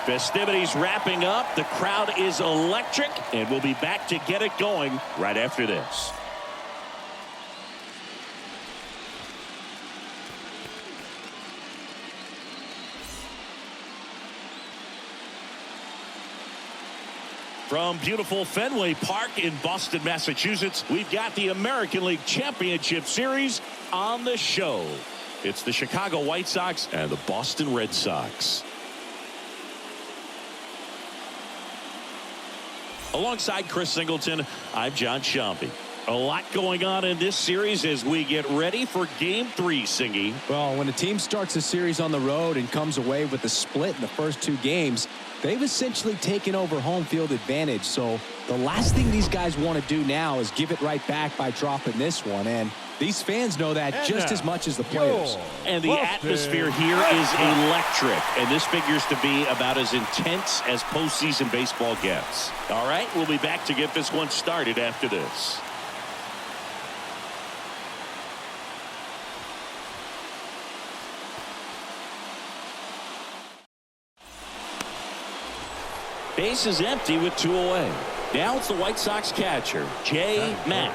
Festivities wrapping up. The crowd is electric, and we'll be back to get it going right after this. From beautiful Fenway Park in Boston, Massachusetts, we've got the American League Championship Series on the show. It's the Chicago White Sox and the Boston Red Sox. Alongside Chris Singleton, I'm John Shampi. A lot going on in this series as we get ready for Game 3, Singy. Well, when a team starts a series on the road and comes away with a split in the first 2 games, they've essentially taken over home field advantage. So the last thing these guys want to do now is give it right back by dropping this one. And these fans know that just as much as the players. And the atmosphere here is electric. And this figures to be about as intense as postseason baseball gets. All right, we'll be back to get this one started after this. Base is empty with 2 away. Now it's the White Sox catcher, Jay Mack.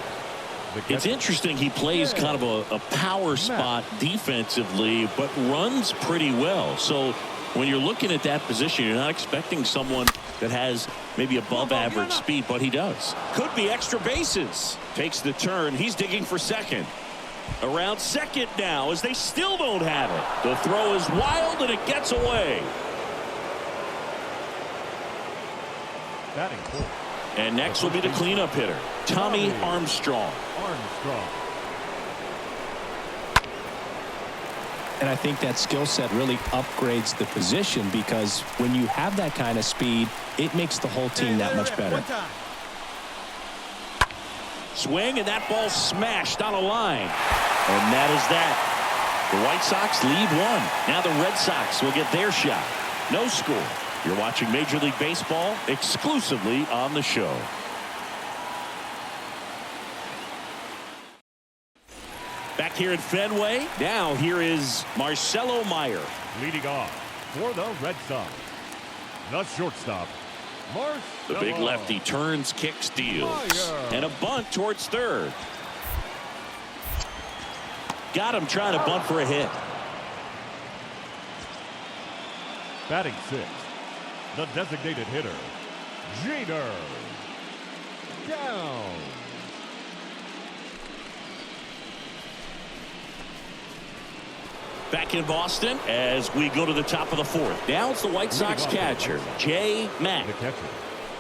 It's interesting, he plays kind of a power spot defensively, but runs pretty well. So when you're looking at that position, you're not expecting someone that has maybe above average speed, but he does. Could be extra bases. Takes the turn. He's digging for second. Around second now as they still don't have it. The throw is wild and it gets away. And next will be the cleanup hitter, Tommy Armstrong. And I think that skill set really upgrades the position, because when you have that kind of speed, it makes the whole team that much better. Swing, and that ball smashed on a line. And that is that. The White Sox lead 1. Now the Red Sox will get their shot. No score. You're watching Major League Baseball exclusively on the show. Back here at Fenway, now here is Marcelo Meyer. Leading off for the Red Sox, the shortstop, Marcelo. The big lefty turns, kicks, deals. And a bunt towards third. Got him trying to bunt for a hit. Batting 6th, the designated hitter, Jeter. Down. Back in Boston as we go to the top of the 4th. Now it's the White Sox catcher, Jay Mack.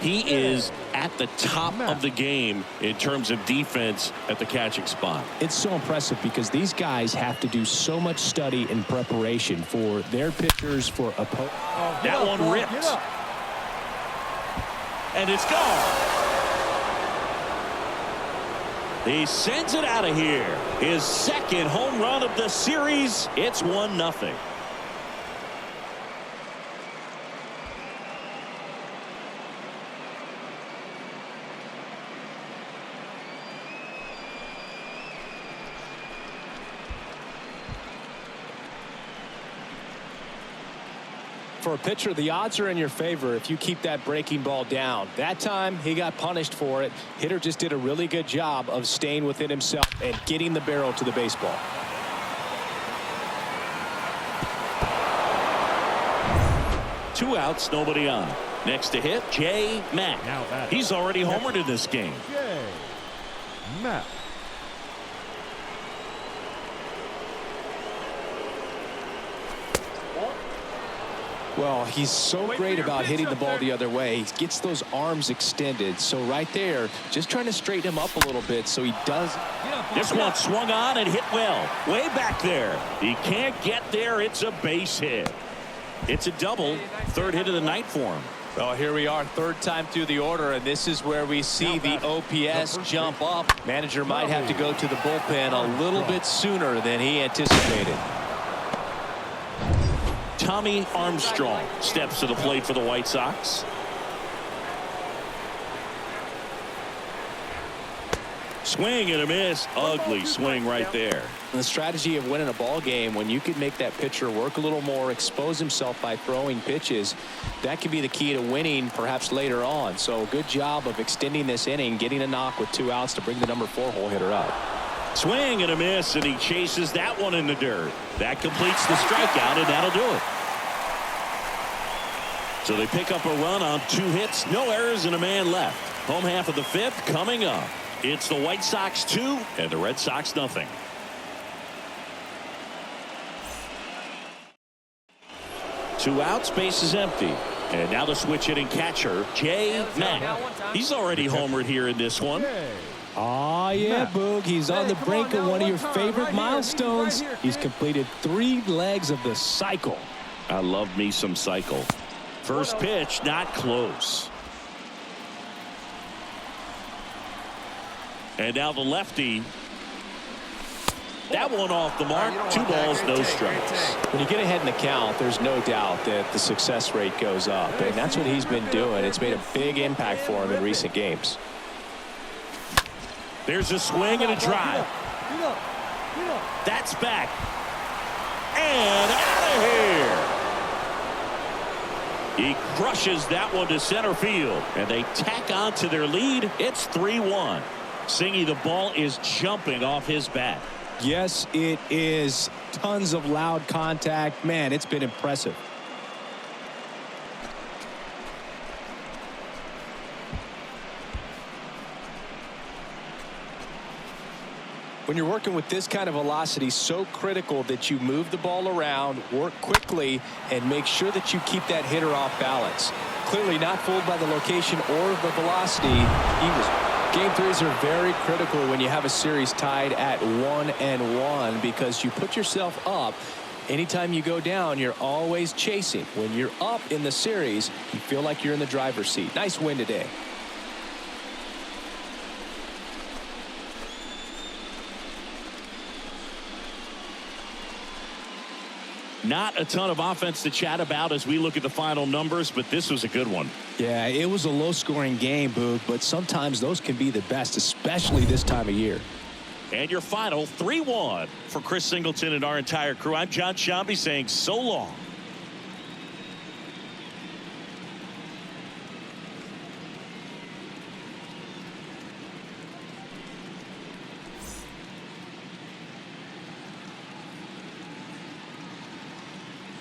He is at the top of the game in terms of defense at the catching spot. It's so impressive because these guys have to do so much study and preparation for their pitchers, for opponents. That one ripped. And it's gone. He sends it out of here. His second home run of the series. It's 1-0. For a pitcher, the odds are in your favor if you keep that breaking ball down. That time, he got punished for it. Hitter just did a really good job of staying within himself and getting the barrel to the baseball. Two outs, nobody on. Next to hit, Jay Mack. He's already homered in this game. Jay Mack. Well, he's so great about hitting the ball the other way. He gets those arms extended. So right there, just trying to straighten him up a little bit so he does. This one swung on and hit well. Way back there. He can't get there. It's a base hit. It's a double. 3rd hit of the night for him. Well, here we are, 3rd time through the order, and this is where we see the OPS jump up. Manager might have to go to the bullpen a little bit sooner than he anticipated. Tommy Armstrong steps to the plate for the White Sox. Swing and a miss. Ugly swing right there. The strategy of winning a ball game, when you could make that pitcher work a little more, expose himself by throwing pitches, that could be the key to winning perhaps later on. So good job of extending this inning, getting a knock with 2 outs to bring the number 4 hole hitter up. Swing and a miss, and he chases that one in the dirt. That completes the strikeout, and that'll do it. So they pick up a run on 2 hits, no errors, and a man left. Home half of the 5th coming up. It's the White Sox 2 and the Red Sox nothing. Two outs, base is empty. And now the switch hitting catcher, Jay Mack. He's already homered here in this one. Oh, yeah, Boog. He's on the brink of one of your favorite milestones. He's completed 3 legs of the cycle. I love me some cycle. First pitch, not close. And now the lefty. That one off the mark. 2 balls, no strikes. When you get ahead in the count, there's no doubt that the success rate goes up, and that's what he's been doing. It's made a big impact for him in recent games. There's a swing and a drive. That's back. And out of here. He crushes that one to center field, and they tack on to their lead. It's 3-1. Singy, the ball is jumping off his bat. Yes, it is. Tons of loud contact. Man, it's been impressive. When you're working with this kind of velocity, so critical that you move the ball around, work quickly, and make sure that you keep that hitter off balance. Clearly not fooled by the location or the velocity. Game 3s are very critical when you have a series tied at 1-1 because you put yourself up. Anytime you go down, you're always chasing. When you're up in the series, you feel like you're in the driver's seat. Nice win today. Not a ton of offense to chat about as we look at the final numbers, but this was a good one. Yeah, it was a low-scoring game, Boog, but sometimes those can be the best, especially this time of year. And your final 3-1 for Chris Singleton and our entire crew. I'm John Shambi saying so long.